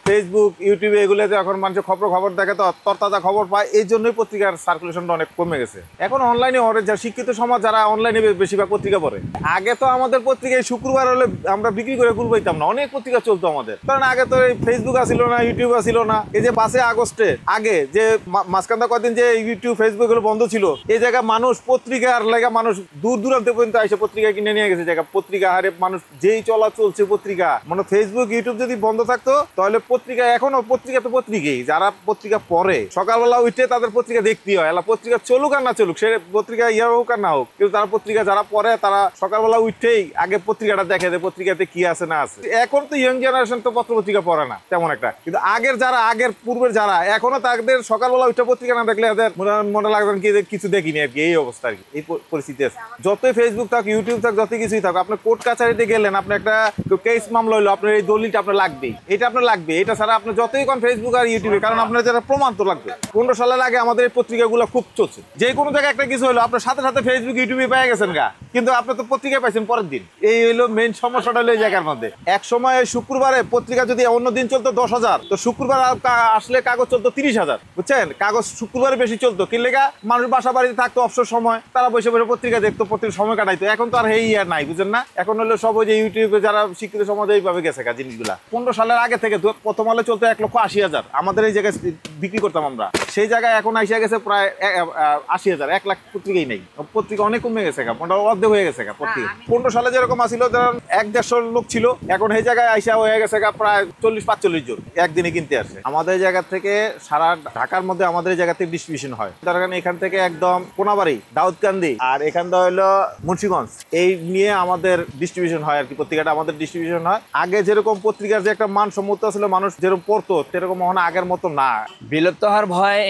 Facebook ইউটিউবে এগুলোতে এখন মানুষ খবর দেখে, তো তরতাজা খবর পায়, এই জন্যই পত্রিকার সার্কুলেশনটা অনেক কমে গেছে। এখন অনলাইনে যা শিক্ষিত সমাজ যারা অনলাইনে বেশিরভাগ পত্রিকা পড়ে। আগে তো আমাদের পত্রিকায় শুক্রবার হলে আমরা বিক্রি করে কুল পাইতাম না, অনেক পত্রিকা চলতো আমাদের, কারণ আগে তো এই ফেসবুক আসিল না, ইউটিউব আসিল না। এই যে 5 আগস্টে আগে যে মাঝখানটা কদিন যে ইউটিউব ফেসবুক গুলো বন্ধ ছিল, এই জায়গায় মানুষ পত্রিকার লেগা মানুষ দূর দূরান্ত পর্যন্ত এসে পত্রিকা কিনে নিয়ে গেছে। জায়গা পত্রিকা হারে মানুষ যেই চলছে পত্রিকা, মানে ফেসবুক ইউটিউব যদি বন্ধ থাকতো তাহলে পত্রিকা, এখনো পত্রিকা তো পত্রিকাই, যারা পত্রিকা পড়ে সকালবেলা উঠে তাদের পত্রিকা দেখতে হয়। এলা পত্রিকা চলুক আর না চলুক, সে পত্রিকা ইয়া হোক আর না হোক, কিন্তু তারা পত্রিকা যারা পড়ে তারা সকালবেলা উঠেই আগে পত্রিকাটা দেখে যে পত্রিকাতে কি আছে না আছে। এখন তো ইয়ং জেনারেশন তো পত্র পত্রিকা পড়ে না তেমন একটা, কিন্তু আগের পূর্বের যারা এখনো তাদের সকালবেলা উঠে পত্রিকা না দেখলে এদের মনে লাগবে কি কিছু দেখিনি আর কি। এই অবস্থা আর কি, এই পরিস্থিতি আছে। যতই ফেসবুক থাক, ইউটিউব থাক, যত কিছুই থাক, আপনি কোর্ট কাছারিতে গেলেন, আপনি একটা কেস মামলা হইলো, আপনার এই দলিলটা আপনার লাগবেই, এটা আপনার লাগবে। এটা ছাড়া আপনি যতই কোন ফেসবুক আর ইউটিউবে, কারণ আপনার যারা প্রমাণ তো লাগবে। 15 সালের আগে আমাদের এই পত্রিকাগুলো খুব চলছে, যে কোনো জায়গায় একটা কিছু হলো আপনার সাথে সাথে ফেসবুক ইউটিউবে পেয়ে গেছেন গা, কিন্তু আপনি তো পত্রিকায় পাইছেন পরের দিন। এই হইলো মেইন সমস্যাটা হলো এই জায়গার মধ্যে। এক সময় শুক্রবারে পত্রিকা যদি অন্য দিন চলতো 10,000, তো শুক্রবার আসলে কাগজ চলতো 30,000, বুঝছেন? কাগজ শুক্রবারে বেশি চলতো, কি লেগা মানুষ বাসা বাড়িতে থাকতো, অবসর সময় তারা বসে বসে পত্রিকা দেখতো, পত্রিকা সময় কাটাইতো। এখন তো আর এই আর নাই, বুঝেন না? এখন হলো সব ওই যে ইউটিউবে যারা শিক্ষিত সমাজ এইভাবে গেছে জিনিসগুলা। 15 সালের আগে থেকে প্রথম আলো চলতো 1,80,000, আমাদের এই জায়গায় বিক্রি করতাম আমরা, সেই জায়গায় এখন আইসা গেছে প্রায় 80,000, 1 লাখ পত্রিকাই নেই। পত্রিকা অনেক কমে গেছে, অর্ধেক হয়ে গেছে পত্রিকা। 15 সালে যেরকম আসিল, ধরেন 1-150 লোক ছিল, এখন এই জায়গায় আইসা হয়ে গেছে প্রায় 40-45 জন একদিনে কিনতে আসে। আমাদের জায়গা থেকে সারা ঢাকার মধ্যে আমাদের এই জায়গা থেকে ডিস্ট্রিবিউশন হয়। ধরেন এখান থেকে একদম কোনাবাড়ি, দাউদকান্দি আর এখানটা হলো মুন্সিগঞ্জ, এই নিয়ে আমাদের ডিস্ট্রিবিউশন হয় আর কি। পত্রিকাটা আমাদের ডিস্ট্রিবিউশন হয়। আগে যেরকম পত্রিকার যে একটা মানসম্মত ছিল, মানুষ যেরকম পড়তো, সেরকম এখন আগের মতো না। বিলুপ্ত হওয়ার ভয়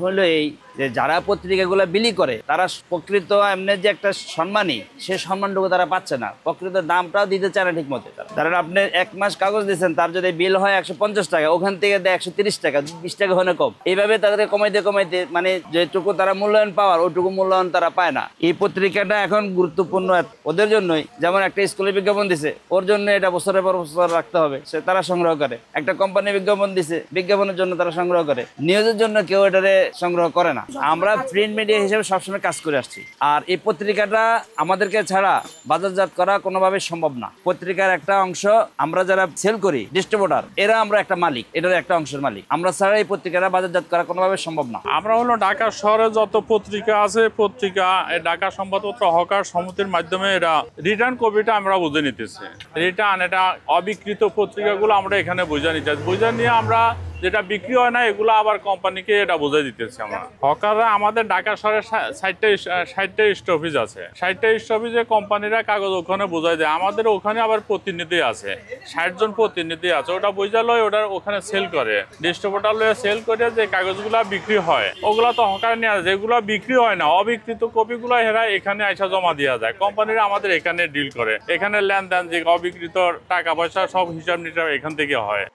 হলো এই যে যারা পত্রিকাগুলো বিলি করে তারা প্রকৃত এমনি যে একটা সম্মানই, সে সম্মানটুকু তারা পাচ্ছে না, প্রকৃত দামটাও দিতে চায় না ঠিক মতো। ধরেন আপনি 1 মাস কাগজ দিচ্ছেন, তার যদি বিল হয় 150 টাকা, ওখান থেকে দেয় 130 টাকা, 20 টাকা হলে কম। এইভাবে তাদের কমাইতে মানে যেটুকু তারা মূল্যায়ন পাওয়ার, ওইটুকু মূল্যায়ন তারা পায় না। এই পত্রিকাটা এখন গুরুত্বপূর্ণ ওদের জন্যই। যেমন একটা স্কুলে বিজ্ঞাপন দিছে, ওর জন্য এটা বছরের পর বছর রাখতে হবে, সে তারা সংগ্রহ করে। একটা কোম্পানি বিজ্ঞাপন দিছে, বিজ্ঞাপনের জন্য তারা সংগ্রহ করে, নিউজের জন্য কেউ এটারে সংগ্রহ করে না। আমরা প্রিন্ট মিডিয়া হিসেবে সবসময় কাজ করে আসছি, আর এই পত্রিকাটা আমাদেরকে ছাড়া বাজারজাত করা কোনোভাবে সম্ভব না। পত্রিকার একটা অংশ আমরা যারা সেল করি, ডিস্ট্রিবিউটর, এরা আমরা একটা মালিক, এটার একটা অংশের মালিক। আমরা ছাড়া এই পত্রিকাটা বাজারজাত করা কোনোভাবে সম্ভব না। আমরা হলো ঢাকা শহরে যত পত্রিকা আছে, পত্রিকা ঢাকা সংবাদপত্র হকার সমিতির মাধ্যমে এরা রিটার্ন কপিটা আমরা বুঝে নিতেছি। রিটার্ন এটা অবিকৃত পত্রিকাগুলো আমরা এখানে বুঝে নিতেছি, বুঝে নিয়ে আমরা যেটা বিক্রি হয় না এগুলো আবার কোম্পানিকে এটা বুঝে দিতেছি আমরা। হকাররা আমাদের ঢাকা শহরের 60টা স্টপেজ আছে, 60টা স্টপেজে কোম্পানিরা কাগজ ওখানে বোঝাই দেয়। আমাদের ওখানে আবার প্রতিনিধি আছে, 60 জন প্রতিনিধি আছে, ওটা বোঝা লয়, ওটা ওখানে সেল করে, ডিস্ট্রিবিউটর লয়ে সেল করে যে কাগজগুলা বিক্রি হয়, ওগুলা তো হকারে নিয়ে আসে। যেগুলো বিক্রি হয় না, অবিকৃত কপিগুলো হেরা এখানে আইসা জমা দেওয়া যায়। কোম্পানিরা আমাদের এখানে ডিল করে, এখানে লেনদেন যে অবিকৃত টাকা পয়সা সব হিসাব নিকাশ এখান থেকে হয়।